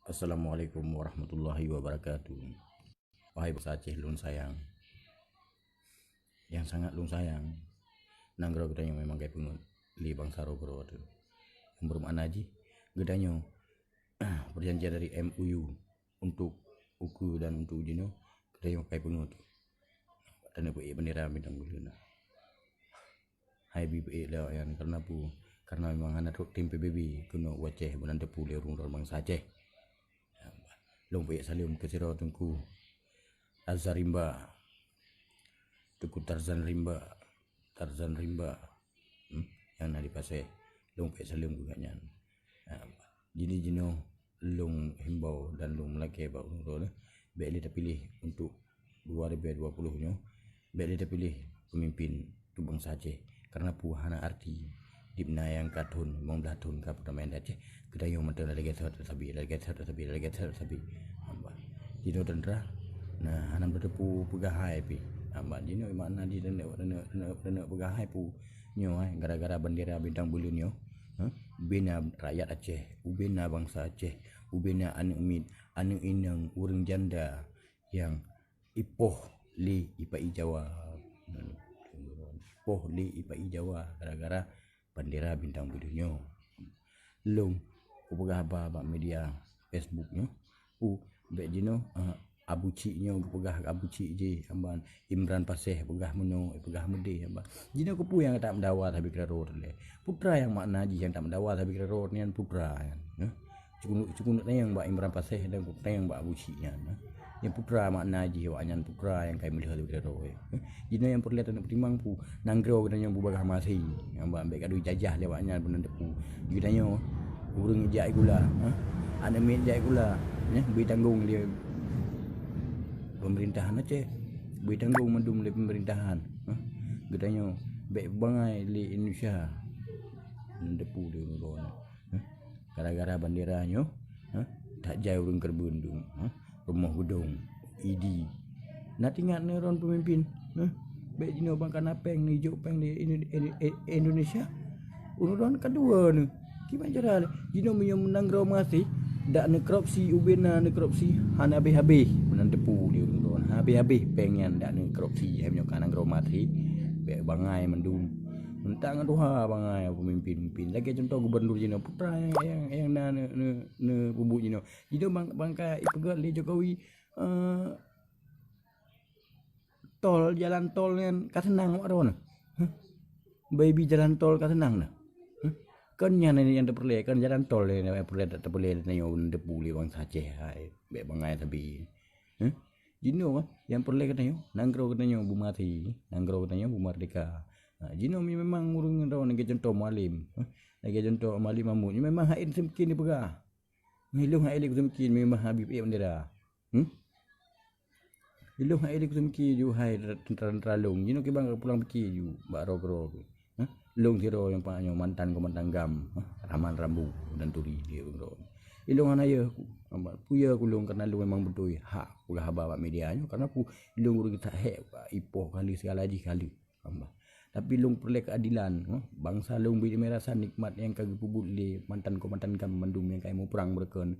Assalamualaikum warahmatullahi wabarakatuh. Wahai bangsa Aceh lun sayang, yang sangat lun sayang. Nanggro gedanya memang kayak pungut li bangsa rogro tu. Yang bermakna ji gedanya perjanjian dari MUU untuk uku dan untuk jino gedanya kayak pungut. Dan aku bendera bintang bulu. Hai BPA lewat yang karena memang anak tim PBB kuno Aceh bulan tepu le urung bangsa Aceh. Long punya salim ke siro tengku Azarimba tuku Tarzan Rimba yang nadi pasai long punya salim juga nyan jini jino long himbau dan long melake bau nurul beli terpilih untuk 2020 nyo beli terpilih pemimpin tu bangsa Aceh karena puhana arti dipna yang katun mong belatun ka perdamaian Aceh kedayo mantel lagi sabi jino dendra nah anam bertepu pegahai pi amba jino makna di dene pegahai pu nyo gara-gara bendera bintang bulu nyo ubena rakyat Aceh, ubena bangsa Aceh, ubena anu umid, anu inang urang janda yang ipoh li ipai Jawa. Ipoh li ipai Jawa gara-gara bendera bintang bulunya. Long upagah ba media Facebook nyo. Be jino Abu Cik nyo pegah Abu Cik je amban Imran Paseh pegah meno pegah mede amban jino kupu yang tak mendawa tapi keror le putra yang makna ji yang tak mendawa tapi keror ni putra kan cukup yang Mbak Imran Paseh dan putra yang Mbak Abu Cik nya yang putra makna ji waknya putra yang kai melihat tapi keror jino yang perlihat nak pertimbang pu nanggro kena yang bubagah masih amban ambek kadu jajah lewatnya benan depu jidanya urang jai gula ada mit jai gula beri tanggung dia pemerintahan Aceh beri tanggung mendum le pemerintahan gedanya baik bangai li Indonesia depu dia urang gara-gara benderanya tak jauh urang kerbundung rumah gedung ID nak ingat neuron pemimpin baik jino bangkan apeng ni hijau peng di Indonesia urang kedua ni gimana cara jino menang grow masih dak ne korupsi ubena ne korupsi han habis-habis benan depu dia urang habis-habis pengen dak ne korupsi hanya kanang grow mati be bangai mendum mentang doha bangai pemimpin lagi contoh gubernur jino putra yang ne bubu jino bangka ipegat li Jokowi jalan tol yang kasenang mak baby jalan tol kasenang nah kan yang terperleh kan jalan tol yang terperleh nyo depu li bangsa Aceh be bangai tapi jino yang perleh katanya nanggro katanya bu mati nanggro katanya bu merdeka jino memang urang ndo nage contoh malim nage contoh malim mamut memang haid semkin ni pegah milung haid semkin memang habib bendera milung haid semkin ju hai tentara long jino ke bang pulang pikir ju bak ro long siro yang panyo mantan komandan gam Rahman Rambu dan Turi dia bro ilung anaya puya kulung karena lu memang betul hak ulah haba media nyo karena pu ilung urang kita hek ipoh kali segala ji kali tapi lung perle keadilan bangsa lung bi merasan nikmat yang kagak pubut li mantan komandan gam mandum yang kai mau perang berken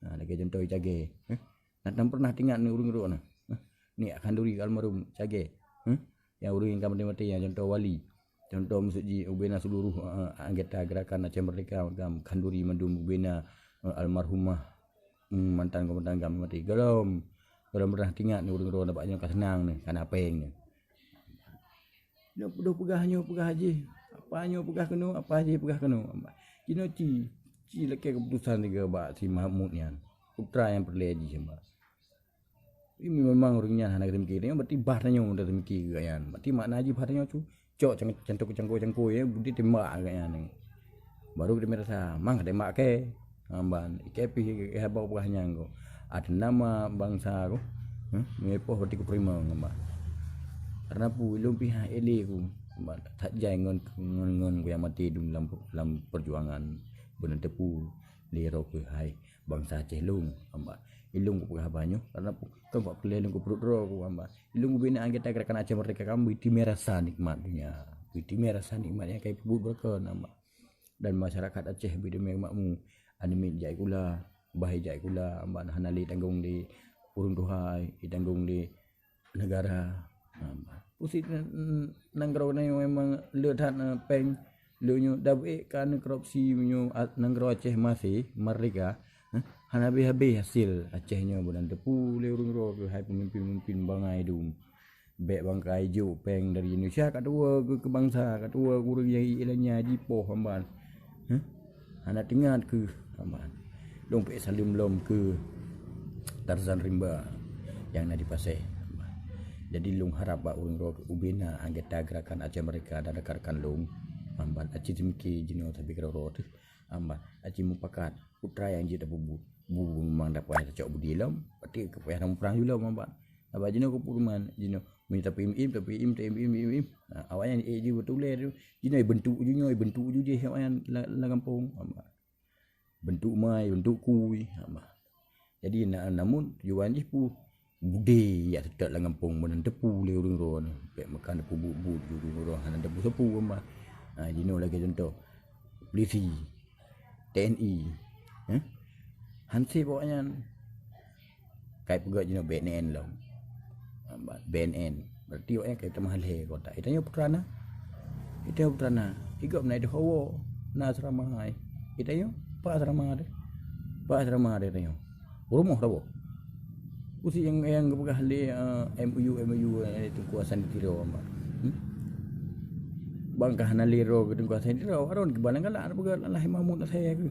lagi contoh cage nak pernah tinggal ni urang ni akan duri almarhum cage yang urang yang mati yang contoh wali contoh musuji ubena seluruh anggota gerakan Aceh Merdeka gam kanduri mendum ubena almarhumah mantan komandan gam mati galom pernah tinggal ni urang dapatnya kasenang ni kan apeng ni do pegah haji apanya pegah keno apa haji pegah keno jino ci leke keputusan tiga bak si Mahmud ni putra yang perle haji sembah ini memang orangnya anak temki ni berarti bahannya udah temki gayan berarti makna haji bahannya tu cok cangkuk ya budi tembak kayaknya ni baru dia merasa mang tembak ke amban ikepi habau pegahnya ko ada nama bangsa ko mepoh berarti keprima ngamba karena pu ilung pihak ele ku tak jai ngon ku yang mati dalam perjuangan benar tepu lero ke hai bangsa Aceh lung amba ilung ku pegah banyo karena kan pak peleleng ku perut ro ku amba ilung bina anggota gerakan Aceh Merdeka kamu itu merasa nikmatnya itu merasa nikmatnya kayak pubut berken amba dan masyarakat Aceh bida makmu animit jai kula bahijak kula amban hanali tanggung di urung tuhai tanggung di negara pusit nanggro na memang leuthan peng leunyo dabe kan korupsi menyo nanggro Aceh masih merdeka hanabi hasil Acehnya bulan tepu le urung ro hai pemimpin bangai dum bek bangkai jo peng dari Indonesia kedua ke bangsa kedua urang yang ilanya jipoh amban anak tingat ke amban dompet salim lom ke Tarzan Rimba yang nak dipasai. Jadi lung harap bak urang ro ubina anggota gerakan Aceh mereka dan rekan lung amban aci timki jino tapi kero ro amban aci mupakat putra yang jita bubu memang dapat cok budi lam pati kepayah perang jula amban aba jino ko puruman jino minta im awaknya je betul le jino bentuk ju je awaknya la kampung amban bentuk mai bentuk kui amban jadi namun tujuan je pu bude ya tetap la kampung men tepu le urang ro pek makan tepu bu urang ro han tepu sepu amban jino lagi contoh polisi TNI hansip pokoknya kai pegat jino BNN lah BNN berarti orang kai temah le kota itanya putrana ikut naik de hawo na asrama hai itanya pa asrama de itanya rumah dah usi yang kepegah le MOU itu kuasa ditiro ambat bangkah naliro ke kuasa ditiro aron ke balang galak pegat Allah Mahmud saya ke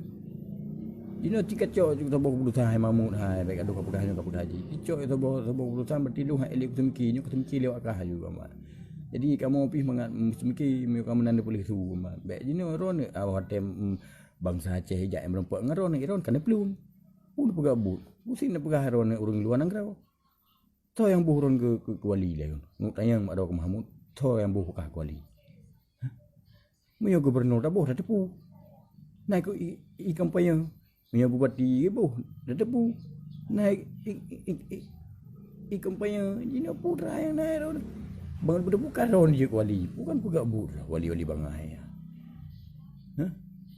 ini tiket cok juga boh berusaha Mahmud hai baik adu kapegah haji cok itu boh berusaha bertilu hai elok semki lewat kah juga mak jadi kamu pi mangat semki kamu nanda boleh su mak baik ini ron awak tem bangsa Aceh jak merempak ngaron kan pelum pun pegah but usin pegah ron urang luar nangrau to yang boh ron ke wali le nguk tayang mak do ke Mahmud to yang boh kah ke wali Menyo gubernur dah boh dah tepu naik i kampanye punya bupati boh dah tepu naik i kampanye ini putra yang naik ron bang bukan ron je wali bukan pegak but wali bangai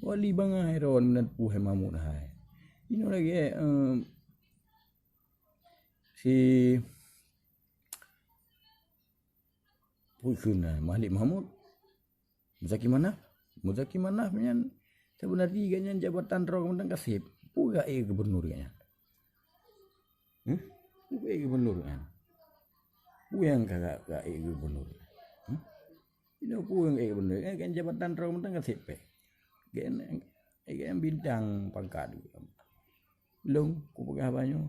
wali bangai ron men pu hai Mahmud hai ini lagi si puikuna Malik Mahmud Muzaki Manaf punya sebenarnya ganya jabatan ro Kementerian Kasip puga gubernur ganya puga gubernur kan yang kagak gubernur ini puga gubernur kan jabatan ro Kementerian Kasip gen bintang pangkat long ku pegah banyak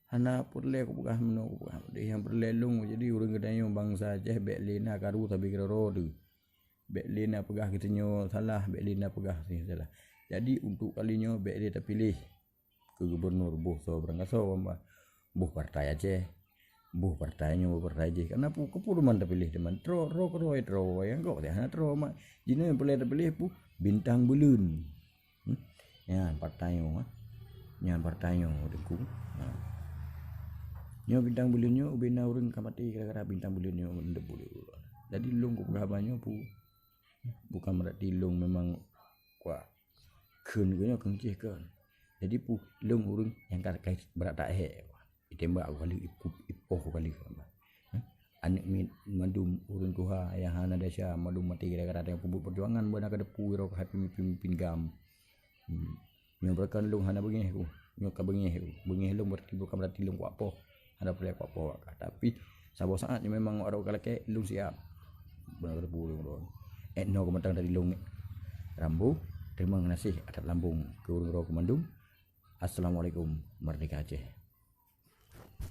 hana purle ku pegah meno ku pegah yang berlelung jadi urang gedanyo bangsa Aceh bek lena karu tapi kira ro tu bek lena pegah kitanyo salah bek lena pegah salah jadi untuk kalinya bek dia terpilih ke gubernur boh so berangkaso boh partai Aceh boh partainya partai je karena kepuruman terpilih teman tro yang kau dah tro mak jina yang boleh terpilih pu bintang belun ya partainya dengku nyo bintang belunnya ubina urang kamati kira-kira bintang belunnya mendebu jadi lung ku gabanyo pu bukan berarti lung memang kuat keun nya kencih kan jadi pu lung urang yang kai berat tak itembak kali ipoh kali anik mandum urang kuha yang hana desa mandum mati kira-kira yang pubuk perjuangan bana ka depu ro ka pimpin gam nyo berkan lung hana bengeh ku nyo ka bengeh lung bukan berarti lung kuat poh ada boleh kuat poh tapi sabo saat memang ora kalake lung siap benar depu lung ro no komentar dari lung Rambu terima kasih atas lambung ke urang ro Kemandung. Assalamualaikum Merdeka Aceh.